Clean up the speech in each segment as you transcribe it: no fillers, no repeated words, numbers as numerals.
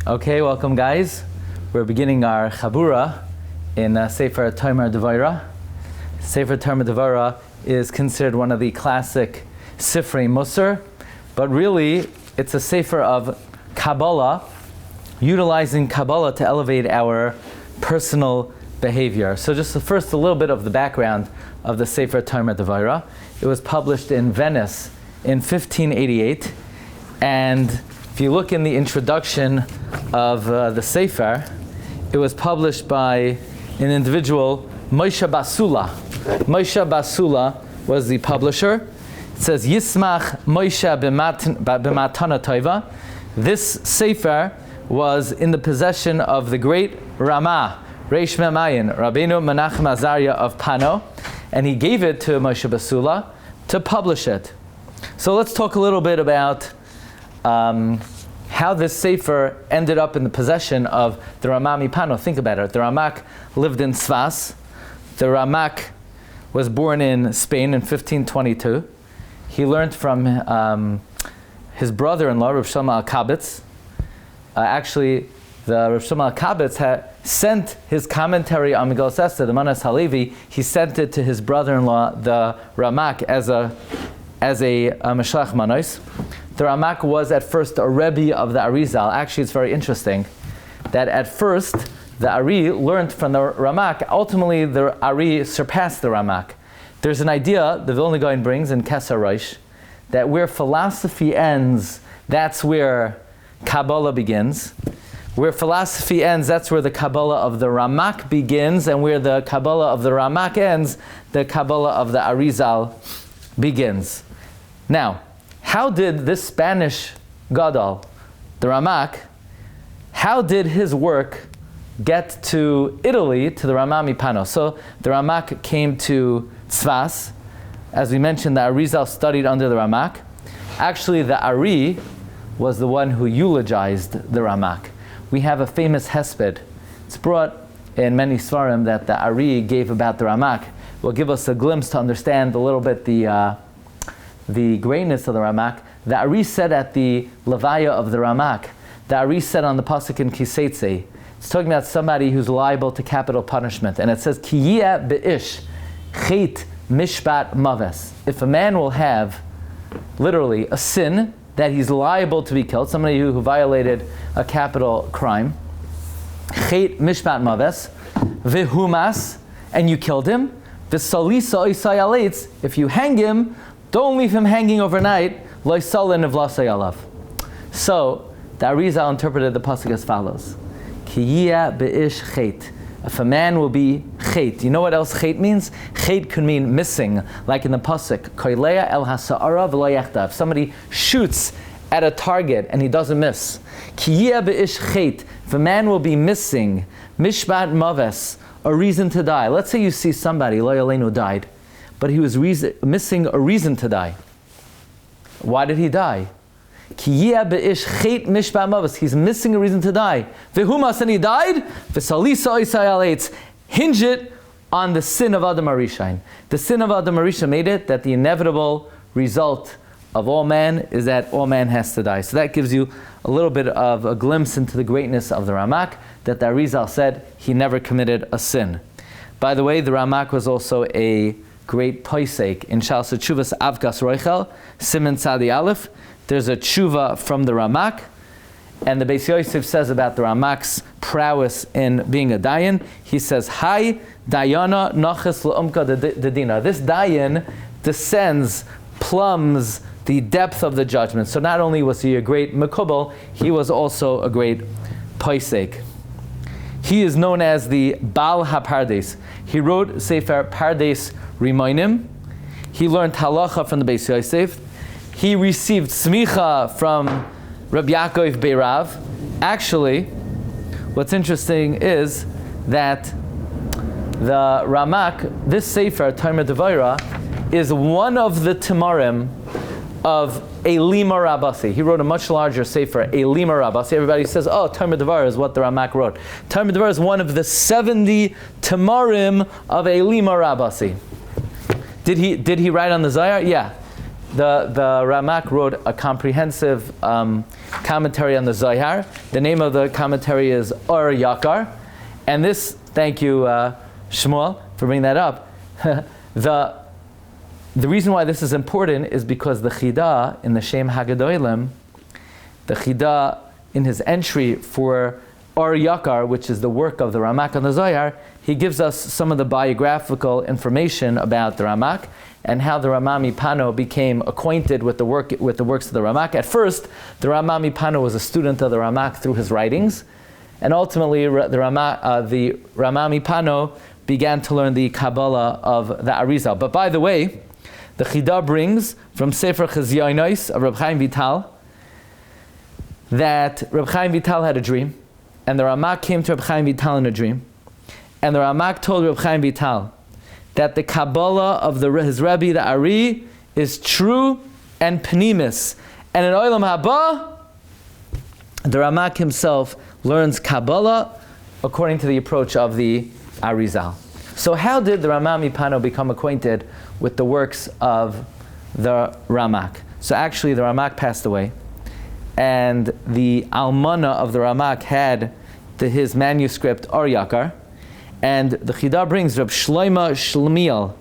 Okay, welcome guys. We're beginning our CHABURAH in Sefer Devorah. Sefer Devorah is considered one of the classic Sifrei Musar, but really it's a Sefer of Kabbalah, utilizing Kabbalah to elevate our personal behavior. So just first a little bit of the background of the Sefer Devorah. It was published in Venice in 1588, and if you look in the introduction of the Sefer, it was published by an individual, Moshe Basula. Moshe Basula was the publisher. It says, Yismach Moshe b'matana tova. This Sefer was in the possession of the great Ramak, Reish Memayin, Rabbeinu Menachem Azariah of Pano, and he gave it to Moshe Basula to publish it. So let's talk a little bit about how this Sefer ended up in the possession of the Ramak Pano. Think about it. The Ramak lived in Sfas. The Ramak was born in Spain in 1522. He learned from his brother-in-law, Rav Shlomo Alkabetz. Actually, the Rav Shlomo Alkabetz had sent his commentary on Megillas Esther, the Manas Halevi. He sent it to his brother-in-law, the Ramak, as a Mashlach Manos. The Ramak was at first a Rebbe of the Arizal. Actually, it's very interesting that at first the Ari learned from the Ramak. Ultimately, the Ari surpassed the Ramak. There's an idea the Vilna Gaon brings in Keser Rosh that where philosophy ends, that's where Kabbalah begins. Where philosophy ends, that's where the Kabbalah of the Ramak begins, and where the Kabbalah of the Ramak ends, the Kabbalah of the Arizal begins. Now, how did this Spanish Gadol, the Ramak, how did his work get to Italy, to the Ramak Pano? So the Ramak came to Tzfas. As we mentioned, the Arizal studied under the Ramak. Actually, the Ari was the one who eulogized the Ramak. We have a famous hesped. It's brought in many Svarim that the Ari gave about the Ramak. Will give us a glimpse to understand a little bit the greatness of the Ramak. The Ari said at the Levaya of the Ramak, the Ari said on the Pasuk in Kiseitze, it's talking about somebody who's liable to capital punishment. And it says, Ki yeh be'ish chet mishpat maves. If a man will have, literally, a sin that he's liable to be killed, somebody who violated a capital crime, chet mishpat maves, vehumas, and you killed him, v'salisa isay aletz, if you hang him, don't leave him hanging overnight. So the Arizal interpreted the pasuk as follows: Ki yeh be'ish chet. If a man will be chet, you know what else chet means? Chet could mean missing, like in the pasuk, koilea el hasa'ara v'lo yachta. If somebody shoots at a target and he doesn't miss, Ki yeh be'ish chet. If a man will be missing, mishpat maves, a reason to die. Let's say you see somebody, lo yaleinu, died, but he was missing a reason to die. Why did he die? Ki yeh be'ish chet mishpat maves. He's missing a reason to die. Vehumas, and he died. V'salisa isay aletz. Hinge it on the sin of Adam Arishain. The sin of Adam Arishain made it that the inevitable result of all man is that all man has to die. So that gives you a little bit of a glimpse into the greatness of the Ramak, that the Arizal said he never committed a sin. By the way, the Ramak was also a great posek. In Shas Tshuvas Avkas Roichel, Siman Tzadi Aleph, there's a tshuva from the Ramak, and the Beis Yosef says about the Ramak's prowess in being a dayan. He says, Hai dayana nachas le'umka dedina. This dayan descends, plumbs the depth of the judgment. So not only was he a great mekubal, he was also a great posek. He is known as the Baal HaPardes. He wrote Sefer Pardes Rimonim. He learned halacha from the Beis Yosef. He received smicha from Rabbi Yaakov Beirav. Actually, what's interesting is that the Ramak, this Sefer, Devorah, is one of the Tamarim of Elima Rabasi. He wrote a much larger Sefer, Elima Rabasi. Everybody says, oh, Devorah is what the Ramak wrote. Devorah is one of the 70 Tamarim of Elima Rabasi. Did he write on the Zohar? Yeah. the Ramak wrote a comprehensive commentary on the Zohar. The name of the commentary is Or Yakar. And this, thank you, Shmuel, for bringing that up. The reason why this is important is because the Chida in the Shem Hagadolim, the Chida in his entry for Or Yakar, which is the work of the Ramak on the Zohar, he gives us some of the biographical information about the Ramak and how the Rama Mipano became acquainted with the works of the Ramak. At first, the Rama Mipano was a student of the Ramak through his writings, and ultimately the Rama Mipano began to learn the Kabbalah of the Arizal. But by the way, the Chida brings from Sefer Chizyonos of Reb Chaim Vital that Reb Chaim Vital had a dream, and the Ramak came to Reb Chaim Vital in a dream, and the Ramak told Reb Chaim Vital that the Kabbalah of his Rebbe, the Ari, is true and pnimis. And in Olam Haba, the Ramak himself learns Kabbalah according to the approach of the Arizal. So how did the Rama Mipano become acquainted with the works of the Ramak? So actually the Ramak passed away, and the Almana of the Ramak had his manuscript Or Yakar, and the Chida brings Reb Shloima Shlemiel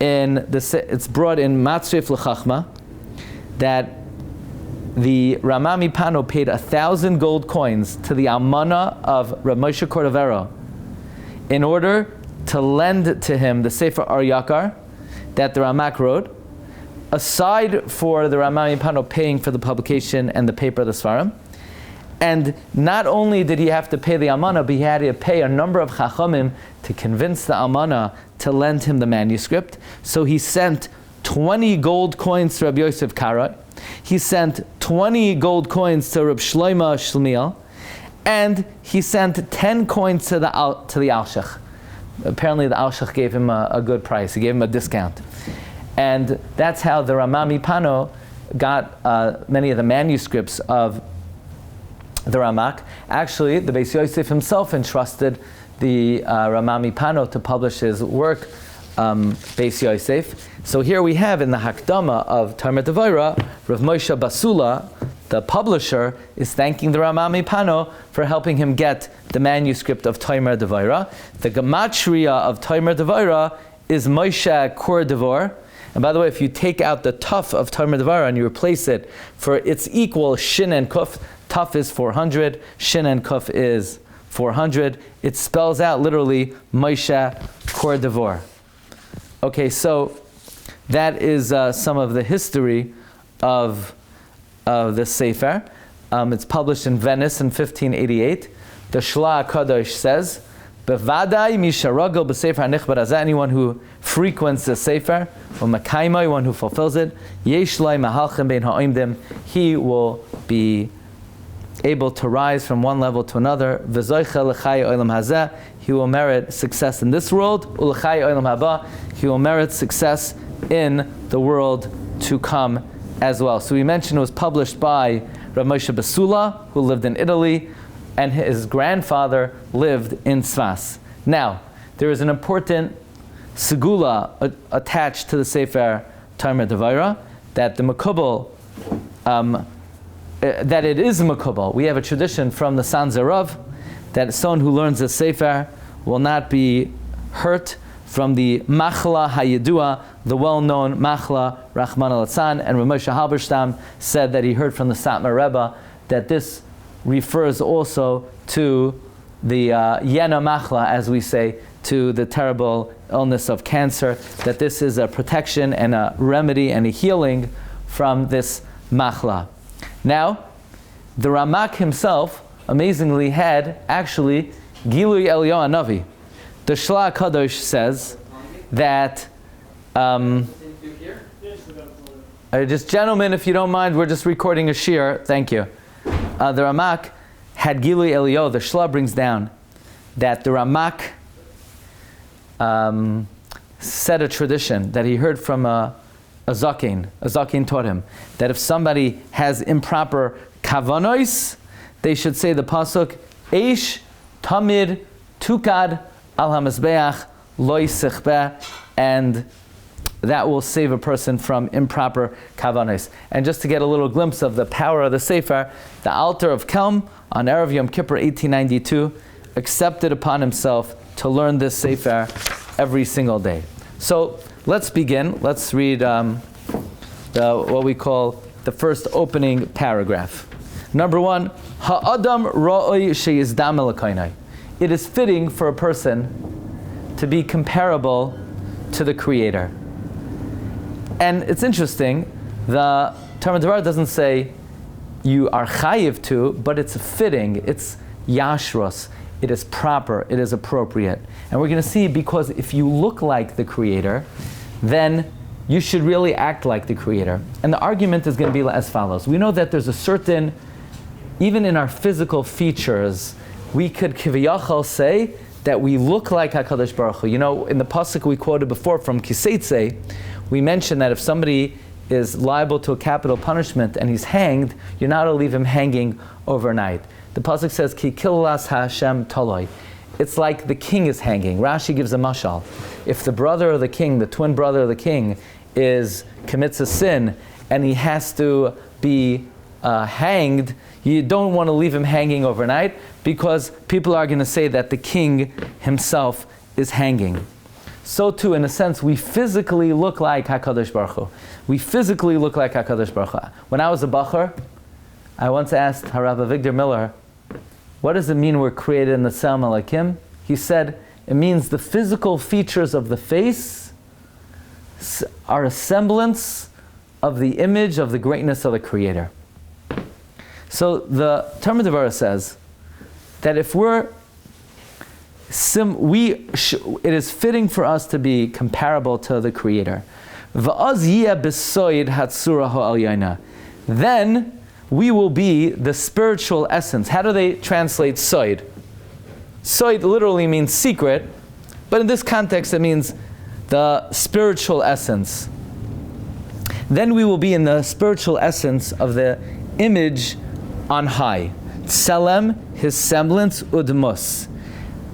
it's brought in Matzrif L'Chachma that the Rama Mipano paid 1,000 gold coins to the Almana of Reb Moshe Cordovero in order to lend to him the Sefer Or Yakar that the Ramak wrote, aside for the Rama Mipano paying for the publication and the paper of the Svarim. And not only did he have to pay the Almana, but he had to pay a number of Chachamim to convince the Almana to lend him the manuscript. So he sent 20 gold coins to Rabbi Yosef Kara. He sent 20 gold coins to Rabbi Shloima Shlemiel, and he sent 10 coins to the Alshach. Apparently the Alshach gave him a good price. He gave him a discount. And that's how the Rama Mipano got many of the manuscripts of the Ramak. Actually, the Beis Yosef himself entrusted the Rama Mipano to publish his work, Beis Yosef. So here we have in the Hakdama of Talmud Devorah, Rav Moshe Basula, the publisher, is thanking the Rama Mipano for helping him get the manuscript of Talmud Devorah. The Gematria of Talmud Devorah is Moshe Kor Devor. And by the way, if you take out the Tuf of Talmud Devorah and you replace it for its equal Shin and Kuf, Tuf is 400, Shin and Kuf is 400. It spells out literally Moshe Kor Devor. Okay, so that is some of the history of the Sefer. It's published in Venice in 1588. The Shla Kadosh says, "Bevadai misharagel b'Sefer hanichbar hazeh." Anyone who frequents the Sefer, or makaimai, one who fulfills it, yesh lai mahalchem bein ha'imdim, he will be able to rise from one level to another. V'zoicha l'chai olam hazeh, he will merit success in this world. U'l'chai olam haba, he will merit success in the world to come as well. So we mentioned it was published by Rav Moshe Basula, who lived in Italy, and his grandfather lived in Sfas. Now, there is an important segula attached to the Sefer Talmud Devorah, that the Makubal, that it is Makubal. We have a tradition from the Sanzarav that someone who learns the Sefer will not be hurt from the Machla Hayidua, the well-known Machla Rahman al-Atzan. And Rav Moshe Halberstam said that he heard from the Satmar Rebbe that this refers also to the Yena Machla, as we say, to the terrible illness of cancer, that this is a protection and a remedy and a healing from this Machla. Now, the Ramak himself, amazingly, had actually Gilui Eliyahu Hanavi. The Shla Kadosh says that, just gentlemen, if you don't mind, we're just recording a shir, thank you. The Ramak had Gilui Eliyahu. The Shla brings down that the Ramak said a tradition that he heard from a Zaken. A Zaken taught him that if somebody has improper kavanos, they should say the pasuk, Eish Tamid Tukad Al HaMizbeach Lo Yisichbeh, and that will save a person from improper kavanos. And just to get a little glimpse of the power of the Sefer, the Alter of Kelm on Erev Yom Kippur 1892 accepted upon himself to learn this Sefer every single day. So let's begin. Let's read what we call the first opening paragraph. Number 1, Ha'adam ra'oi sheyizdam elakainai. It is fitting for a person to be comparable to the Creator. And it's interesting, the Talmud Devorah doesn't say you are chayiv to, but it's fitting, it's yashros, it is proper, it is appropriate. And we're going to see, because if you look like the Creator, then you should really act like the Creator. And the argument is going to be as follows. We know that there's a certain, even in our physical features, we could kiviyachal say that we look like HaKadosh Baruch Hu. You know, in the pasuk we quoted before from Kiseitze, we mentioned that if somebody is liable to a capital punishment and he's hanged, you're not to leave him hanging overnight. The pasuk says, Ki killas Hashem taloi. It's like the king is hanging. Rashi gives a mashal. If the brother of the king, the twin brother of the king, commits a sin and he has to be hanged, you don't want to leave him hanging overnight, because people are going to say that the king himself is hanging. So too, in a sense, we physically look like HaKadosh Baruch Hu. We physically look like HaKadosh Baruch Hu. When I was a Bachar, I once asked Harav Victor Miller, what does it mean we're created in the Tselem Elokim? He said, it means the physical features of the face are a semblance of the image of the greatness of the Creator. So the Talmud Devorah says that if it is fitting for us to be comparable to the Creator. Then we will be the spiritual essence. How do they translate soid? Soid literally means secret, but in this context it means the spiritual essence. Then we will be in the spiritual essence of the image on high. Tselem, his semblance, udmus.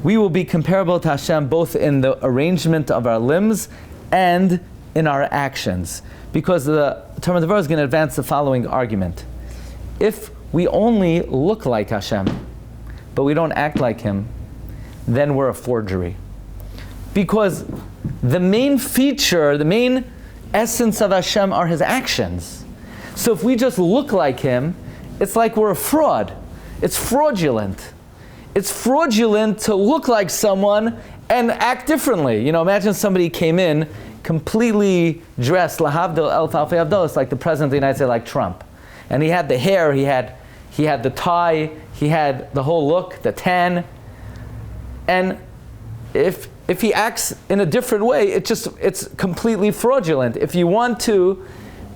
We will be comparable to Hashem both in the arrangement of our limbs and in our actions. Because the Talmud Devorah is going to advance the following argument. If we only look like Hashem, but we don't act like Him, then we're a forgery. Because the main feature, the main essence of Hashem are His actions. So if we just look like Him, it's like we're a fraud. It's fraudulent. It's fraudulent to look like someone and act differently. You know, imagine somebody came in completely dressed, lahavdil elf alfei avdol, it's like the President of the United States, like Trump. And he had the hair, he had the tie, he had the whole look, the tan. And if he acts in a different way, it's completely fraudulent. If you want to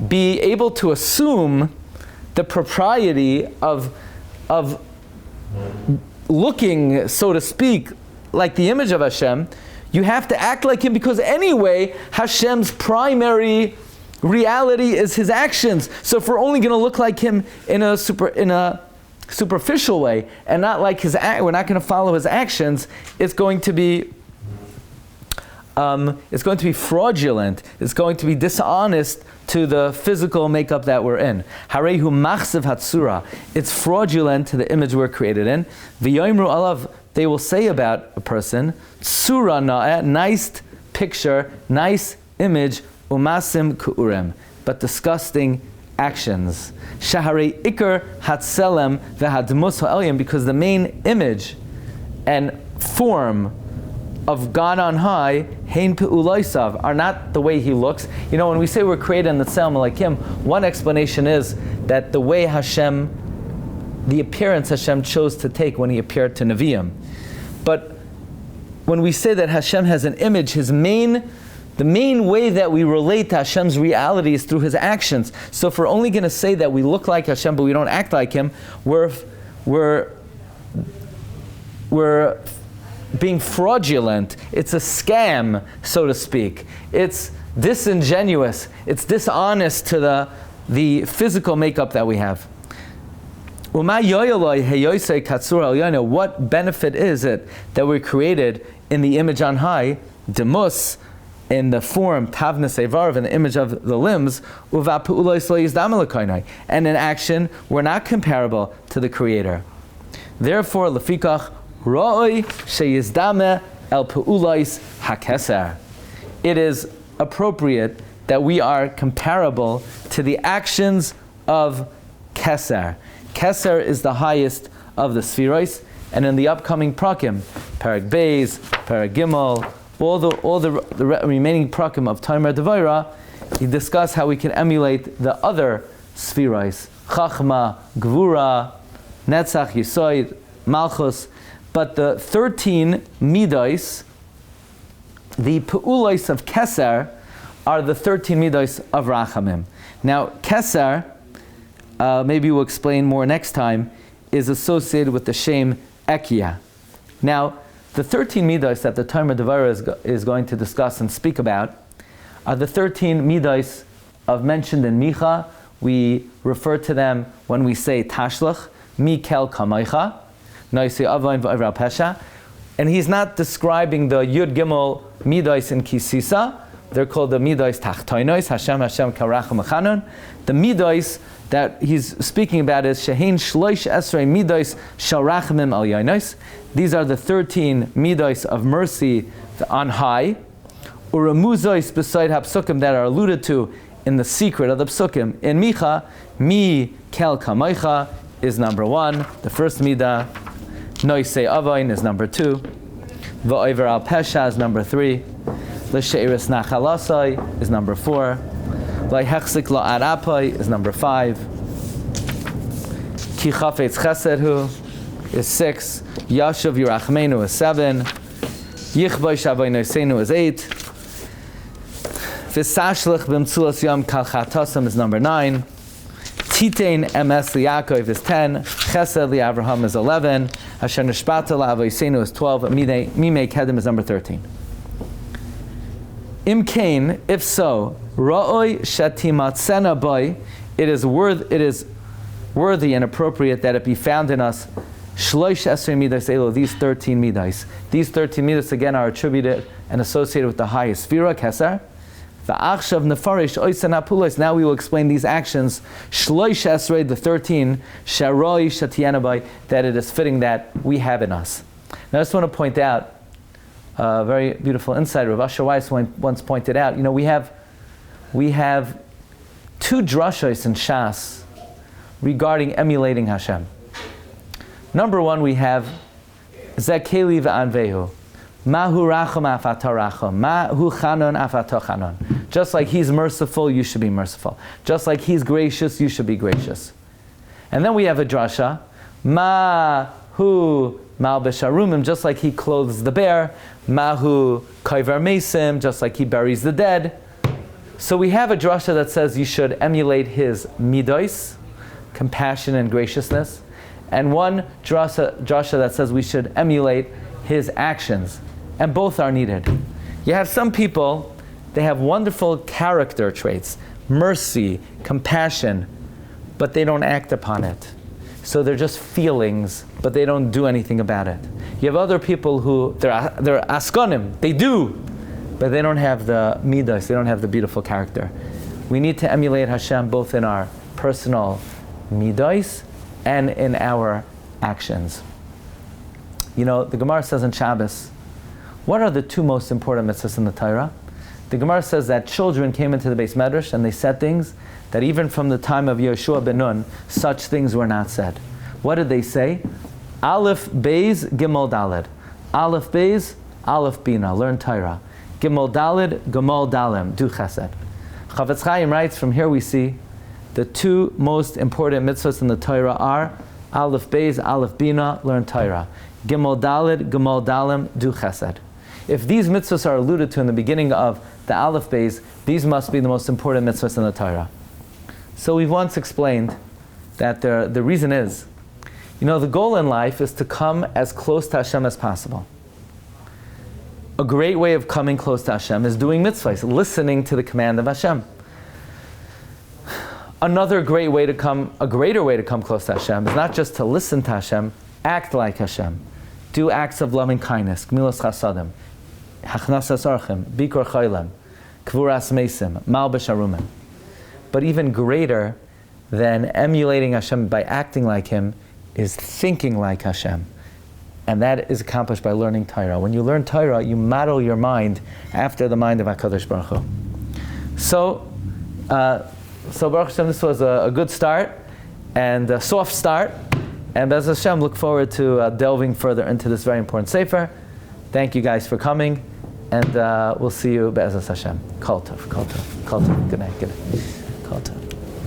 be able to assume the propriety of looking, so to speak, like the image of Hashem, you have to act like Him, because anyway, Hashem's primary reality is His actions. So if we're only going to look like Him in a superficial way and not like we're not going to follow His actions, it's going to be fraudulent. It's going to be dishonest to the physical makeup that we're in. Harehu machsev hatzura. It's fraudulent to the image we're created in. V'yoimru alav. They will say about a person, tsura na'eh, nice picture, nice image, umasim ku'urim, but disgusting actions. Shaharei ikar hatselem v'hadmus ha'elyim, because the main image and form of God on high, hein pe'ulaisav, are not the way He looks. You know, when we say we're created in the Tselem Elokim, one explanation is that the way the appearance Hashem chose to take when He appeared to Nevi'im. But when we say that Hashem has an image, the main way that we relate to Hashem's reality is through His actions. So if we're only going to say that we look like Hashem but we don't act like Him, we're being fraudulent. It's a scam, so to speak. It's disingenuous. It's dishonest to the physical makeup that we have. What benefit is it that we're created in the image on high? Demus, in the form tavnas evarv, in the image of the limbs, and in action we're not comparable to the Creator. Therefore, lefikach ra'oi sheyizdame el pe'ulais hakeser. It is appropriate that we are comparable to the actions of keser. Keser is the highest of the spheroids, and in the upcoming prakim, Perek Beis, Perek Gimel, all the remaining prakim of Tomer Devorah, he discussed how we can emulate the other spheroids, Chachma, Gvura, Netzach, Yisoid, Malchus, but the 13 midos, the pe'ulos of Keser, are the 13 midos of Rachamim. Now, Keser, maybe we'll explain more next time, is associated with the Shem Ekia. Now, the 13 midos that the Tomer Devorah is going to discuss and speak about are the 13 midos mentioned in Micha. We refer to them when we say Tashlach, Mikel Kamaycha, Noisi Avain V'Avral Pesha. And he's not describing the Yud Gimel midos in Kisisa. They're called the midos Tachtoinos, Hashem Karacham Achanon. The midos that he's speaking about is Shehin Shloish Esrei midos Sharachmim Al Yoinos. These are the 13 midos of mercy on high. Uramuzois beside Hapsukim that are alluded to in the secret of the Psukim. In Micha, Mi Kel Kamaycha is number 1, the first midah. Noisei Avain is number 2. Va'over Al Pesha is number 3. L'she'iris Nachalasai is number 4. L'hechzik La'arapai is number 5. Ki Chafetz Chesedhu is 6. Yashav Yirachmenu is 7. Yichbay Shavay Noseinu is 8. V'sashlich B'mtzulas Yom Kal Chatasam is number 9. Titein MS Liyaakov is 10. Chesed Li'Avraham is 11. Asher Nishpata La'avoseinu is 12. Mimei Kedem is number 13. Imkain, if so, Ra'oi Shetimatzena Boy, it is worthy and appropriate that it be found in us Shloish Esrei Midas Elo, these 13 midas. These 13 midas again are attributed and associated with the highest Sphira, Keser. V'achshav Nefarish Oisen Apulos, now we will explain these actions, Shloish Esrei, the 13, Sharoi Shetiena Boy, that it is fitting that we have in us. Now I just want to point out a very beautiful insight. Rav Asher Weiss once pointed out, we have 2 drashos in Shas regarding emulating Hashem. Number 1, we have Zekeli v'anvehu, Mahu racham afata racham, Mahu chanon afata chanon. Just like He's merciful, you should be merciful. Just like He's gracious, you should be gracious. And then we have a drasha, Mahu Malbesh Arumim, just like He clothes the bear, Mahu Kaiver Mesim, just like He buries the dead. So we have a drasha that says you should emulate His midos, compassion and graciousness, and one drasha that says we should emulate His actions, and both are needed. You have some people, they have wonderful character traits, mercy, compassion, but they don't act upon it. So they're just feelings, but they don't do anything about it. You have other people who, they're askonim, they do, but they don't have the midas, they don't have the beautiful character. We need to emulate Hashem both in our personal midas and in our actions. The Gemara says in Shabbos, what are the 2 most important mitzvahs in the Torah? The Gemara says that children came into the Beis Medrash and they said things that even from the time of Yoshua ben Nun, such things were not said. What did they say? Aleph Beis Gimel Daled. Aleph Beis, Aleph Bina, learn Torah. Gimel Daled, Gimel Dalem, do Chesed. Chavetz Chaim writes, from here we see the 2 most important mitzvahs in the Torah are Aleph Beis, Aleph Bina, learn Torah. Gimel Daled, Gimel Dalem, do Chesed. If these mitzvahs are alluded to in the beginning of the Aleph Beis, these must be the most important mitzvahs in the Torah. So we've once explained that the reason is, the goal in life is to come as close to Hashem as possible. A great way of coming close to Hashem is doing mitzvahs, listening to the command of Hashem. Another greater way to come close to Hashem is not just to listen to Hashem, act like Hashem. Do acts of loving kindness, gmilas chasadim, hachnasas archim, bikor chaylim, Kvuras Mesim, Malbish Arumim. But even greater than emulating Hashem by acting like Him is thinking like Hashem. And that is accomplished by learning Torah. When you learn Torah, you model your mind after the mind of HaKadosh Baruch Hu. So Baruch Hashem, this was a good start and a soft start. And Be'ez Hashem, look forward to delving further into this very important Sefer. Thank you guys for coming, and we'll see you Be'ez Hashem. Kol tov, kol tov, kol tov. Good night, good night. Kol tov.